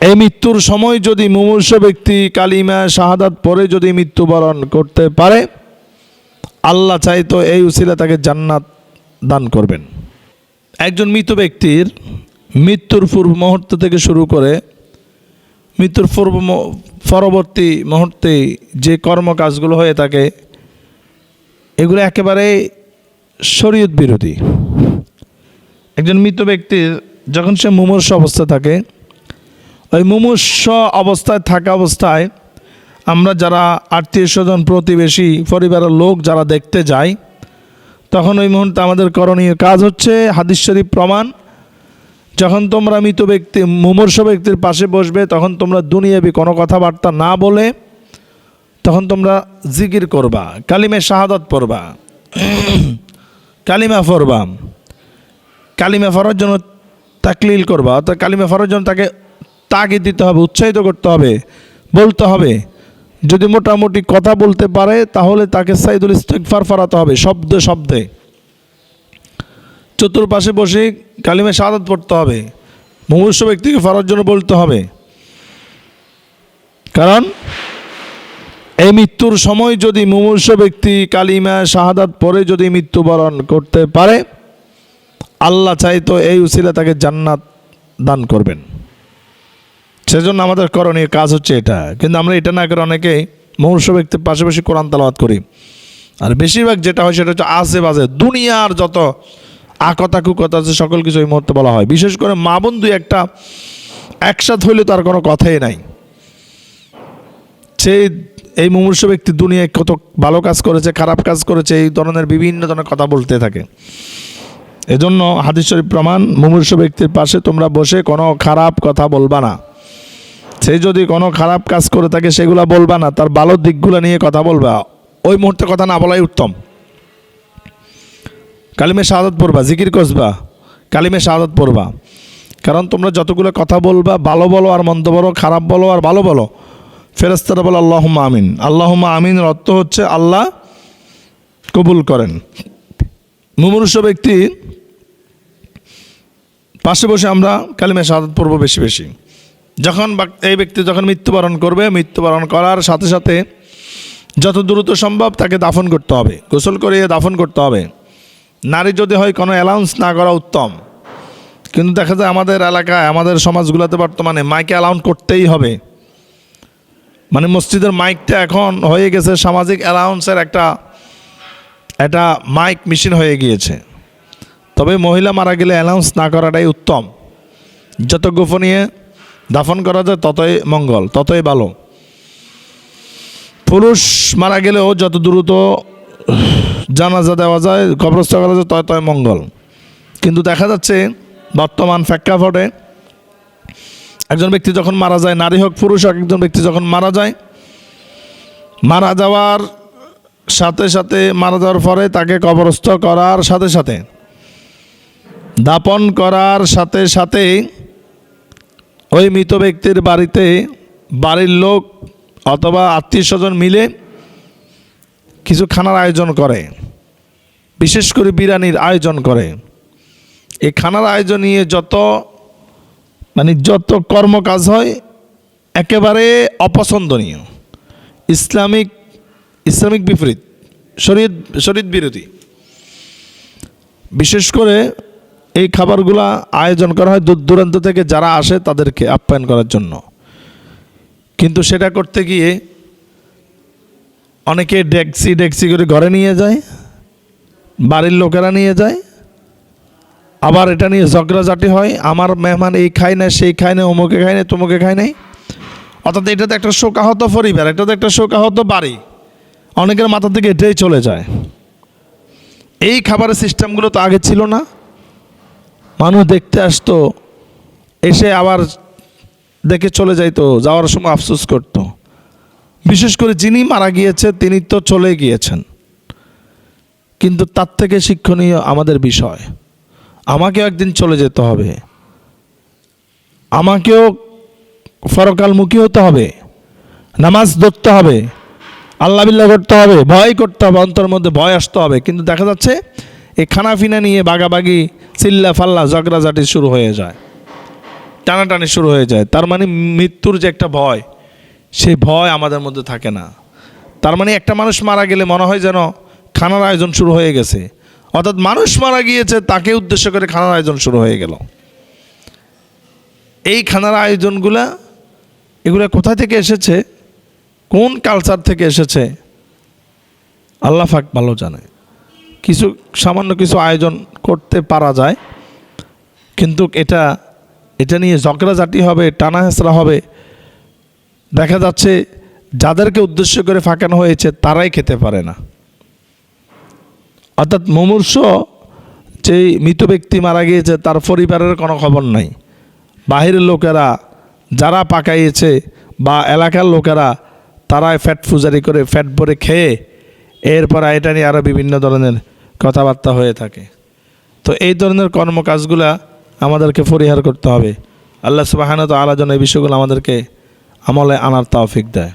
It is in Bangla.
এই মৃত্যুর সময় যদি মুমূর্ষু ব্যক্তি কালিমা শাহাদাত পড়ে যদি মৃত্যুবরণ করতে পারে, আল্লাহ চাইতো এই উসিলা তাকে জান্নাত দান করবেন। একজন মৃত ব্যক্তির মৃত্যুর পূর্ব মুহূর্ত থেকে শুরু করে মৃত্যুর পরবর্তী মুহূর্তে যে কর্মকাজগুলো হয়ে থাকে এগুলো একেবারে শরীয়ত বিরোধী। একজন মৃত ব্যক্তির যখন সে মুমূর্ষু অবস্থা থাকে, ওই মুমূর্ষু অবস্থায় থাকা অবস্থায় আমরা যারা আত্মীয় স্বজন প্রতিবেশী পরিবারের লোক যারা দেখতে যাই, তখন ওই মুহূর্তে আমাদের করণীয় কাজ হচ্ছে হাদিস শরীফ প্রমাণ, যখন তোমরা মৃত ব্যক্তি মুমূর্ষু ব্যক্তির পাশে বসবে তখন তোমরা দুনিয়াবি কোনো কথাবার্তা না বলে তখন তোমরা জিকির করবা, কালিমে শাহাদাত পড়বা, কালিমা পড়বা, কালিমা পড়ার জন্য তাকলিল করবা, অর্থাৎ কালিমা পড়ার জন্য তাকে তাগিদ দিতে হবে, উৎসাহিত করতে হবে, বলতে হবে। যদি মোটামুটি কথা বলতে পারে তাহলে তাকে সাইদুল ইস্তিগফার পড়াতে হবে শব্দে শব্দে। চতুর্পাশে বসে কালিমা শাহাদাত পড়তে হবে, মুমূর্ষু ব্যক্তিকে পড়ার জন্য বলতে হবে। কারণ এই মৃত্যুর সময় যদি মুমূর্ষু ব্যক্তি কালিমা শাহাদাত পড়ে যদি মৃত্যুবরণ করতে পারে, আল্লাহ চাইতো এই উসিলা তাকে জান্নাত দান করবেন। সেজন্য আমাদের করণীয় কাজ হচ্ছে এটা। কিন্তু আমরা এটা না করে অনেকে মুমূর্ষু ব্যক্তির পাশাপাশি কোরআন তেলাওয়াত করি। আর বেশিরভাগ যেটা হয় সেটা হচ্ছে আজে বাজে দুনিয়ার যত আকথা কুকথা আছে সকল কিছু এই মুহূর্তে বলা হয়। বিশেষ করে মা বোন দুই একটা একসাথে হইলে তার কোনো কথাই নাই। সেই এই মুমূর্ষু ব্যক্তি দুনিয়ায় কত ভালো কাজ করেছে, খারাপ কাজ করেছে, এই ধরনের বিভিন্ন ধরনের কথা বলতে থাকে। এজন্য হাদিস শরীফ প্রমাণ, মুমূর্ষু ব্যক্তির পাশে তোমরা বসে কোনো খারাপ কথা বলবা না। সে যদি কোনো খারাপ কাজ করে থাকে সেগুলো বলবা না, তার ভালো দিকগুলো নিয়ে কথা বলবা। ওই মুহূর্তে কথা না বলাই উত্তম। কালিমে শাহাদাত পড়বা, জিকির করবা, কালিমে শাহাদাত পড়বা। কারণ তোমরা যতগুলো কথা বলবা, ভালো বলো আর মন্দ বলো, খারাপ বলো আর ভালো বলো, ফেরেশতারা বলো আল্লাহুম্মা আমিন। আল্লাহুম্মা আমিনের অর্থ হচ্ছে আল্লাহ কবুল করেন। মুমূর্ষু ব্যক্তি পাশে বসে আমরা কালিমে শাহাদাত পড়বো বেশি বেশি। যখন এই ব্যক্তি যখন মৃত্যুবরণ করবে, মৃত্যুবরণ করার সাথে সাথে যত দ্রুত সম্ভব তাকে দাফন করতে হবে, গোসল করিয়ে দাফন করতে হবে। নারী যদি হয় কোনো অ্যালাউন্স না করা উত্তম। কিন্তু দেখা যায় আমাদের এলাকায় আমাদের সমাজগুলোতে বর্তমানে মাইকে অ্যালাউন্স করতেই হবে। মানে মসজিদের মাইকটা এখন হয়ে গেছে সামাজিক অ্যালাউন্সের একটা মাইক মেশিন হয়ে গিয়েছে। তবে মহিলা মারা গেলে অ্যালাউন্স না করাটাই উত্তম। যত গোপনীয় দাফন করা যায় ততই মঙ্গল, ততই ভালো। পুরুষ মারা গেলেও যত দ্রুত জানাজা দেওয়া যায়, কবরস্থ করা যায় ততই মঙ্গল। কিন্তু দেখা যাচ্ছে বর্তমান প্রেক্ষাপটে একজন ব্যক্তি যখন মারা যায়, নারী হোক পুরুষ হোক, একজন ব্যক্তি যখন মারা যায়, মারা যাওয়ার সাথে সাথে মারা যাওয়ার পরে তাকে কবরস্থ করার সাথে সাথে দাপন করার সাথে সাথে ওই মৃত ব্যক্তির বাড়িতে বাড়ির লোক অথবা আত্মীয় স্বজন মিলে কিছু খানার আয়োজন করে, বিশেষ করে বিরিয়ানির আয়োজন করে। এই খানার আয়োজন নিয়ে যত কর্মকাজ হয় একেবারে অপছন্দনীয়, ইসলামিক বিপরীত, শরীয়ত বিরোধী। বিশেষ করে এই খাবারগুলা আয়োজন করা হয় দূর দূরান্ত থেকে যারা আসে তাদেরকে আপ্যায়ন করার জন্য। কিন্তু সেটা করতে গিয়ে অনেকে ডেকসি করে ঘরে নিয়ে যায়, বাড়ির লোকেরা নিয়ে যায়। আবার এটা নিয়ে ঝগড়াঝাটি হয়, আমার মেহমান এই খায় না, সেই খায় না, অমুকে খায় না, তমুকে খায় নাই। অর্থাৎ এটাতে একটা শোকাহত পরিবার, এটাতে একটা শোকাহত বাড়ি, অনেকের মাথা থেকে এটাই চলে যায়। এই খাবারের সিস্টেমগুলো তো আগে ছিল না। মানুষ দেখতে আসতো, এসে আবার দেখে চলে যাইতো, যাওয়ার সময় আফসোস করত। বিশেষ করে যিনি মারা গিয়েছে তিনি তো চলে গিয়েছেন, কিন্তু তার থেকে শিক্ষণীয় আমাদের বিষয়। আমাকেও একদিন চলে যেতে হবে, আমাকেও পরকালমুখী হতে হবে, নামাজ ধরতে হবে, আল্লাহ বিল্লাহ করতে হবে, ভয় করতে হবে, অন্তর মধ্যে ভয় আসতে হবে। কিন্তু দেখা যাচ্ছে এই খানাফিনা নিয়ে বাগাবাগি, চিল্লা ফাল্লা, ঝগড়াঝাটি শুরু হয়ে যায়। টানাটানি শুরু হয়ে যায়। তার মানে মৃত্যুর যে একটা ভয়, সেই ভয় আমাদের মধ্যে থাকে না। তার মানে একটা মানুষ মারা গেলে মনে হয় যেন খানার আয়োজন শুরু হয়ে গেছে, অর্থাৎ মানুষ মারা গিয়েছে তাকে উদ্দেশ্য করে খানার আয়োজন শুরু হয়ে গেল। এই খানার আয়োজনগুলা এগুলো কোথা থেকে এসেছে, কোন কালচার থেকে এসেছে আল্লাহ পাক ভালো জানে। কিছু সামান্য কিছু আয়োজন করতে পারা যায়, কিন্তু এটা নিয়ে ঝগড়াঝাটি হবে, টানা হেঁচড়া হবে। দেখা যাচ্ছে যাদেরকে উদ্দেশ্য করে ফাঁকানো হয়েছে তারাই খেতে পারে না। অর্থাৎ মুমূর্ষ যেই মৃত ব্যক্তি মারা গিয়েছে তার পরিবারের কোনো খবর নাই। বাহিরের লোকেরা যারা পাকাইয়েছে বা এলাকার লোকেরা তারাই ফ্যাট ফুজারি করে ফ্যাট ভরে খেয়ে এরপর এটা নিয়ে আরও বিভিন্ন ধরনের কথাবার্তা হয়ে থাকে। তো এই ধরনের কর্মকাজগুলা আমাদেরকে পরিহার করতে হবে। আল্লাহ সুবহানাহু ওয়া তাআলা যেন এই বিষয়গুলো আমাদেরকে আমলে আনার তৌফিক দেয়।